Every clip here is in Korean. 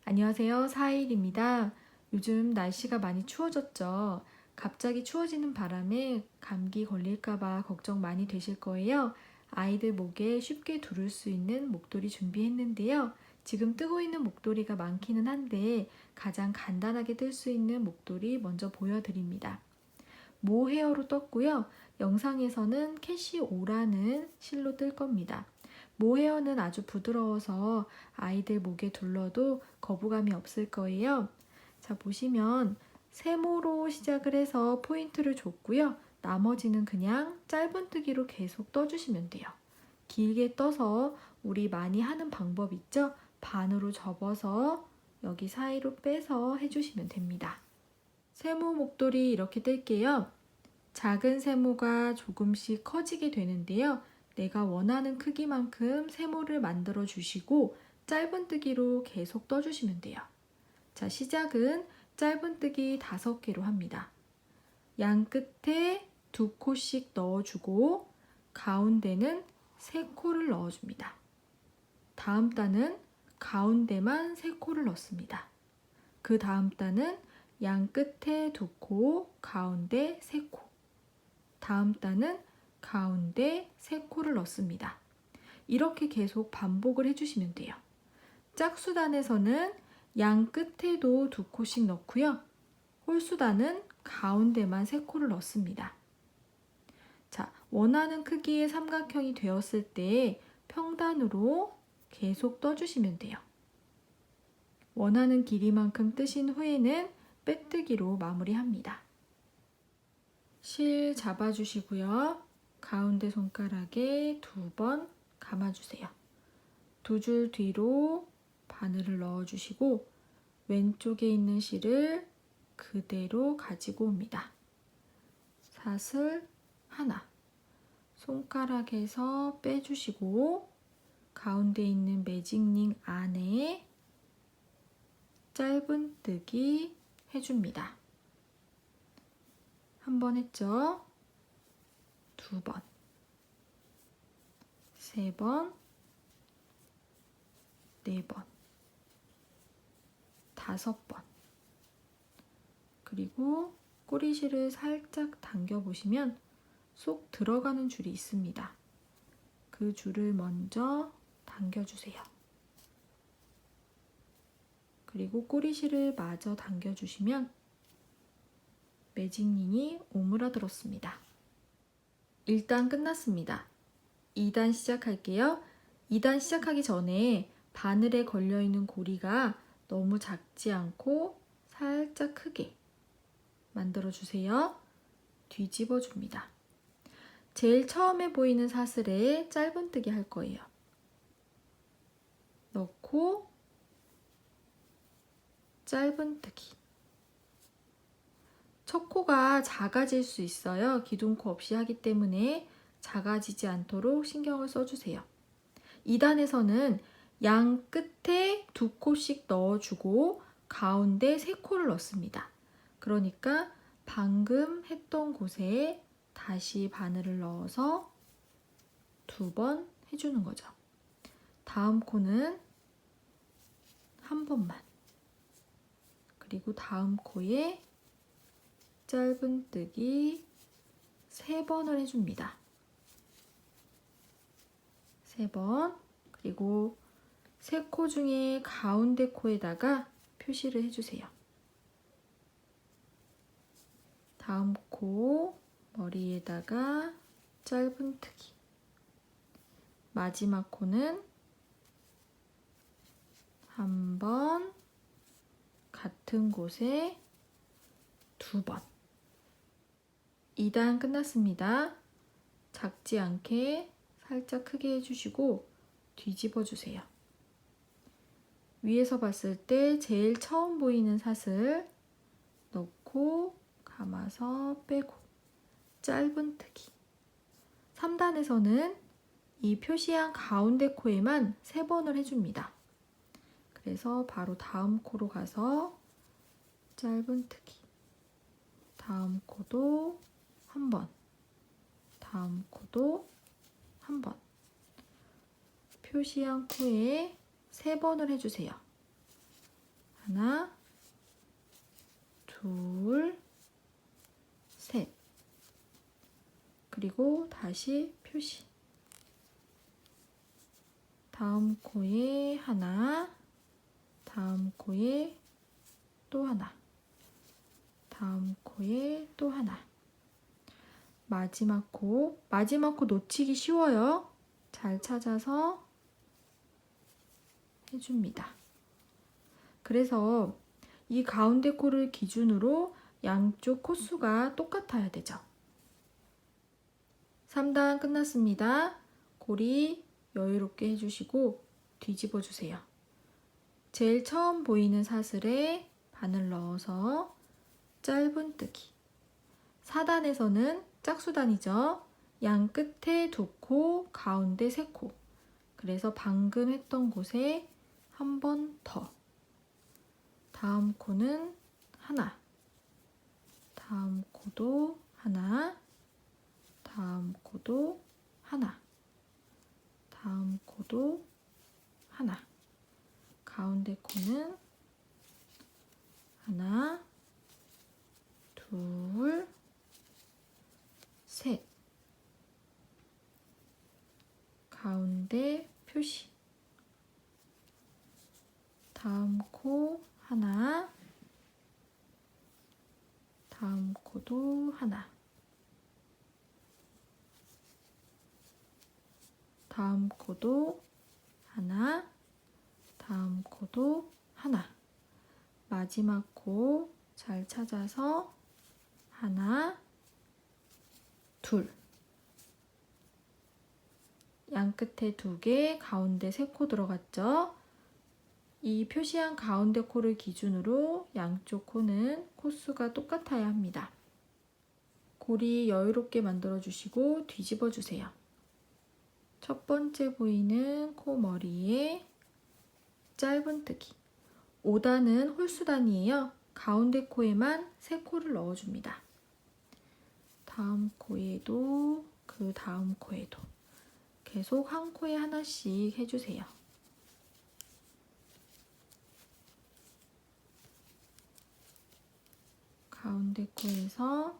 안녕하세요. 사일입니다. 요즘 날씨가 많이 추워졌죠? 갑자기 추워지는 바람에 감기 걸릴까봐 걱정 많이 되실 거예요. 아이들 목에 쉽게 두를 수 있는 목도리 준비했는데요. 지금 뜨고 있는 목도리가 많기는 한데 가장 간단하게 뜰 수 있는 목도리 먼저 보여드립니다. 모헤어로 떴고요. 영상에서는 캐시오라는 실로 뜰 겁니다. 모헤어는 아주 부드러워서 아이들 목에 둘러도 거부감이 없을 거예요. 자, 보시면 세모로 시작을 해서 포인트를 줬고요. 나머지는 그냥 짧은뜨기로 계속 떠주시면 돼요. 길게 떠서 우리 많이 하는 방법 있죠? 반으로 접어서 여기 사이로 빼서 해주시면 됩니다. 세모 목도리 이렇게 뜰게요. 작은 세모가 조금씩 커지게 되는데요. 내가 원하는 크기만큼 세모를 만들어 주시고 짧은뜨기로 계속 떠주시면 돼요. 자, 시작은 짧은뜨기 5개로 합니다. 양 끝에 2코씩 넣어주고 가운데는 3코를 넣어줍니다. 다음 단은 가운데만 3코를 넣습니다. 그 다음 단은 양 끝에 2코, 가운데 3코. 다음 단은 가운데 3코를 넣습니다. 이렇게 계속 반복을 해주시면 돼요. 짝수단에서는 양 끝에도 2코씩 넣고요. 홀수단은 가운데만 3코를 넣습니다. 자, 원하는 크기의 삼각형이 되었을 때 평단으로 계속 떠주시면 돼요. 원하는 길이만큼 뜨신 후에는 빼뜨기로 마무리합니다. 실 잡아주시고요. 가운데 손가락에 2번 감아주세요. 2줄 뒤로 바늘을 넣어주시고 왼쪽에 있는 실을 그대로 가지고 옵니다. 사슬 하나, 손가락에서 빼주시고 가운데 있는 매직링 안에 짧은뜨기 해줍니다. 한 번 했죠? 2번, 3번, 4번, 5번. 그리고 꼬리실을 살짝 당겨보시면 쏙 들어가는 줄이 있습니다. 그 줄을 먼저 당겨주세요. 그리고 꼬리실을 마저 당겨주시면 매직링이 오므라들었습니다. 1단 끝났습니다. 2단 시작할게요. 2단 시작하기 전에 바늘에 걸려있는 고리가 너무 작지 않고 살짝 크게 만들어주세요. 뒤집어 줍니다. 제일 처음에 보이는 사슬에 짧은뜨기 할 거예요. 넣고 짧은뜨기. 첫 코가 작아질 수 있어요. 기둥코 없이 하기 때문에 작아지지 않도록 신경을 써주세요. 2단에서는 양 끝에 2코씩 넣어주고 가운데 3코를 넣습니다. 그러니까 방금 했던 곳에 다시 바늘을 넣어서 2번 해주는 거죠. 다음 코는 한 번만. 그리고 다음 코에 짧은뜨기 3번을 해줍니다. 3번. 그리고 3코 중에 가운데 코에다가 표시를 해주세요. 다음 코 머리에다가 짧은뜨기. 마지막 코는 한 번, 같은 곳에 2번. 2단 끝났습니다. 작지 않게 살짝 크게 해주시고 뒤집어 주세요. 위에서 봤을 때 제일 처음 보이는 사슬 넣고 감아서 빼고 짧은뜨기. 3단에서는 이 표시한 가운데 코에만 3번을 해줍니다. 그래서 바로 다음 코로 가서 짧은뜨기. 다음 코도 한 번. 다음 코도 한 번. 표시한 코에 3번을 해주세요. 하나, 둘, 셋. 그리고 다시 표시. 다음 코에 하나, 다음 코에 또 하나, 다음 코에 또 하나. 마지막 코 놓치기 쉬워요. 잘 찾아서 해줍니다. 그래서 이 가운데 코를 기준으로 양쪽 코수가 똑같아야 되죠. 3단 끝났습니다. 고리 여유롭게 해주시고 뒤집어 주세요. 제일 처음 보이는 사슬에 바늘 넣어서 짧은뜨기. 4단에서는 짝수단이죠. 양 끝에 2코, 가운데 3코. 그래서 방금 했던 곳에 한 번 더. 다음 코는 하나. 다음 코도 하나. 다음 코도 하나. 다음 코도 하나. 가운데 코는 하나, 둘, 셋. 가운데 표시. 다음 코 하나. 다음 코도 하나. 다음 코도 하나. 다음 코도 하나. 마지막 코 잘 찾아서 하나, 둘. 양 끝에 2개, 가운데 3코 들어갔죠? 이 표시한 가운데 코를 기준으로 양쪽 코는 코수가 똑같아야 합니다. 고리 여유롭게 만들어 주시고 뒤집어 주세요. 첫 번째 보이는 코 머리에 짧은뜨기. 5단은 홀수단이에요. 가운데 코에만 3코를 넣어줍니다. 다음 코에도 그 다음 코에도 계속 한 코에 하나씩 해주세요. 가운데 코에서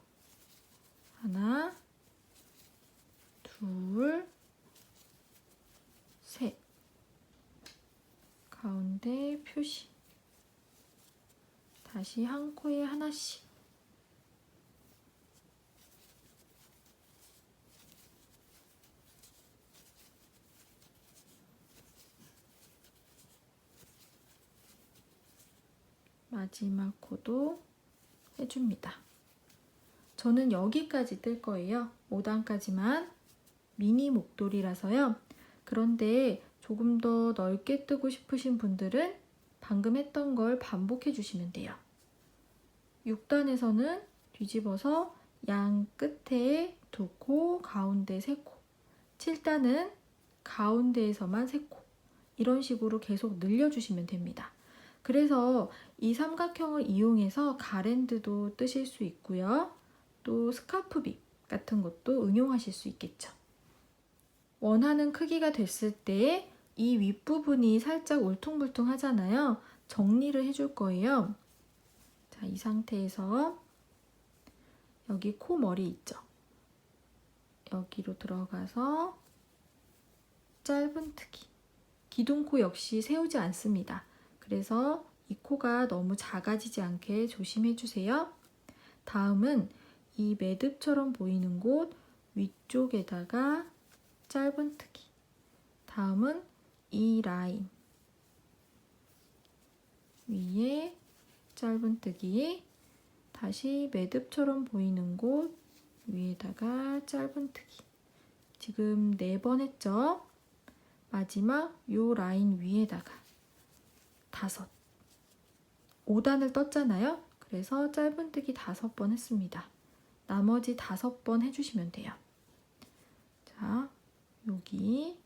하나, 둘, 셋. 가운데 표시. 다시 한 코에 하나씩. 마지막 코도 해줍니다. 저는 여기까지 뜰 거예요. 5단까지만. 미니 목도리라서요. 그런데 조금 더 넓게 뜨고 싶으신 분들은 방금 했던 걸 반복해 주시면 돼요. 6단에서는 뒤집어서 양 끝에 2코, 가운데 3코. 7단은 가운데에서만 3코. 이런 식으로 계속 늘려주시면 됩니다. 그래서 이 삼각형을 이용해서 가랜드도 뜨실 수 있고요. 또 스카프빗 같은 것도 응용하실 수 있겠죠. 원하는 크기가 됐을 때 이 윗부분이 살짝 울퉁불퉁 하잖아요. 정리를 해줄 거예요. 자, 이 상태에서 여기 코 머리 있죠. 여기로 들어가서 짧은뜨기. 기둥코 역시 세우지 않습니다. 그래서 이 코가 너무 작아지지 않게 조심해 주세요. 다음은 이 매듭처럼 보이는 곳 위쪽에다가 짧은뜨기. 다음은 이 라인 위에 짧은뜨기. 다시 매듭처럼 보이는 곳 위에다가 짧은뜨기. 지금 4번 했죠? 마지막 요 라인 위에다가 5. 5단을 떴잖아요. 그래서 짧은뜨기 5번 했습니다. 나머지 5번 해주시면 돼요. 자, 여기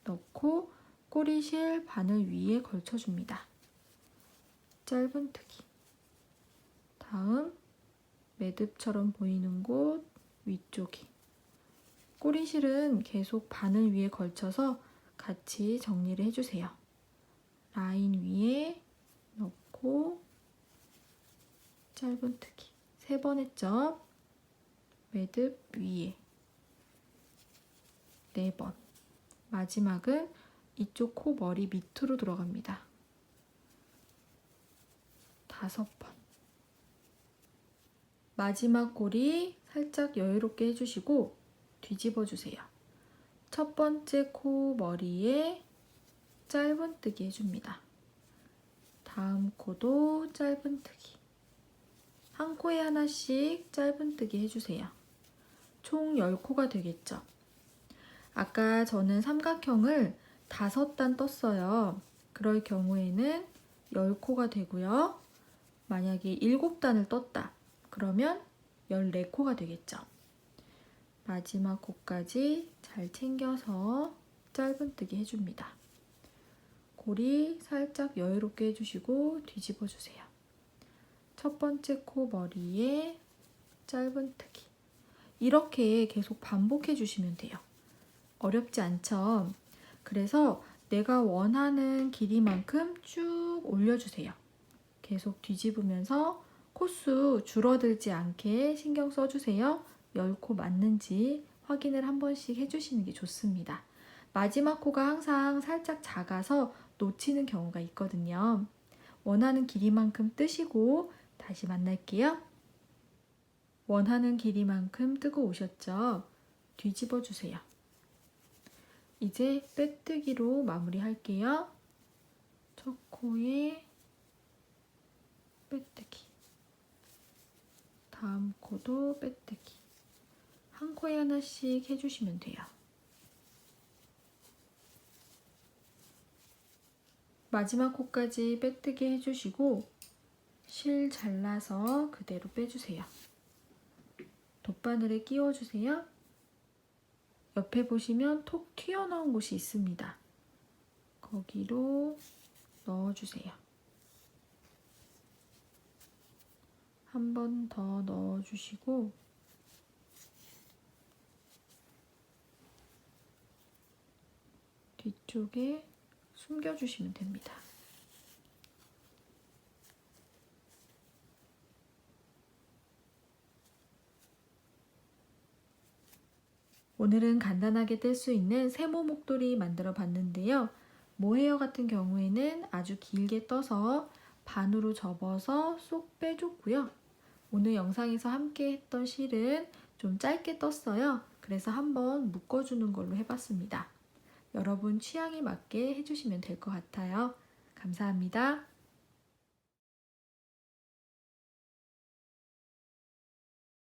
넣고 꼬리실 바늘 위에 걸쳐줍니다. 짧은뜨기. 다음 매듭처럼 보이는 곳 위쪽에. 꼬리실은 계속 바늘 위에 걸쳐서 같이 정리를 해주세요. 라인 위에 넣고 짧은뜨기 3번 했죠. 매듭 위에 4번. 마지막은 이쪽 코 머리 밑으로 들어갑니다. 5번. 마지막 꼬리 살짝 여유롭게 해주시고 뒤집어 주세요. 첫 번째 코 머리에 짧은뜨기 해줍니다. 다음 코도 짧은뜨기. 한 코에 하나씩 짧은뜨기 해주세요. 총 10코가 되겠죠. 아까 저는 삼각형을 5단 떴어요. 그럴 경우에는 10코가 되고요. 만약에 7단을 떴다. 그러면 14코가 되겠죠. 마지막 코까지 잘 챙겨서 짧은뜨기 해줍니다. 고리 살짝 여유롭게 해주시고 뒤집어 주세요. 첫 번째 코 머리에 짧은뜨기. 이렇게 계속 반복해 주시면 돼요. 어렵지 않죠? 그래서 내가 원하는 길이만큼 쭉 올려주세요. 계속 뒤집으면서 코수 줄어들지 않게 신경 써주세요. 10코 맞는지 확인을 한 번씩 해주시는 게 좋습니다. 마지막 코가 항상 살짝 작아서 놓치는 경우가 있거든요. 원하는 길이만큼 뜨시고 다시 만날게요. 원하는 길이만큼 뜨고 오셨죠? 뒤집어 주세요. 이제 빼뜨기로 마무리할게요. 첫 코에 빼뜨기. 다음 코도 빼뜨기. 한 코에 하나씩 해주시면 돼요. 마지막 코까지 빼뜨기 해주시고 실 잘라서 그대로 빼주세요. 돗바늘에 끼워주세요. 옆에 보시면 톡 튀어나온 곳이 있습니다. 거기로 넣어주세요. 한 번 더 넣어주시고 뒤쪽에 숨겨주시면 됩니다. 오늘은 간단하게 뗄 수 있는 세모 목도리 만들어 봤는데요. 모헤어 같은 경우에는 아주 길게 떠서 반으로 접어서 쏙 빼줬고요. 오늘 영상에서 함께 했던 실은 좀 짧게 떴어요. 그래서 한번 묶어주는 걸로 해봤습니다. 여러분 취향에 맞게 해주시면 될 것 같아요. 감사합니다.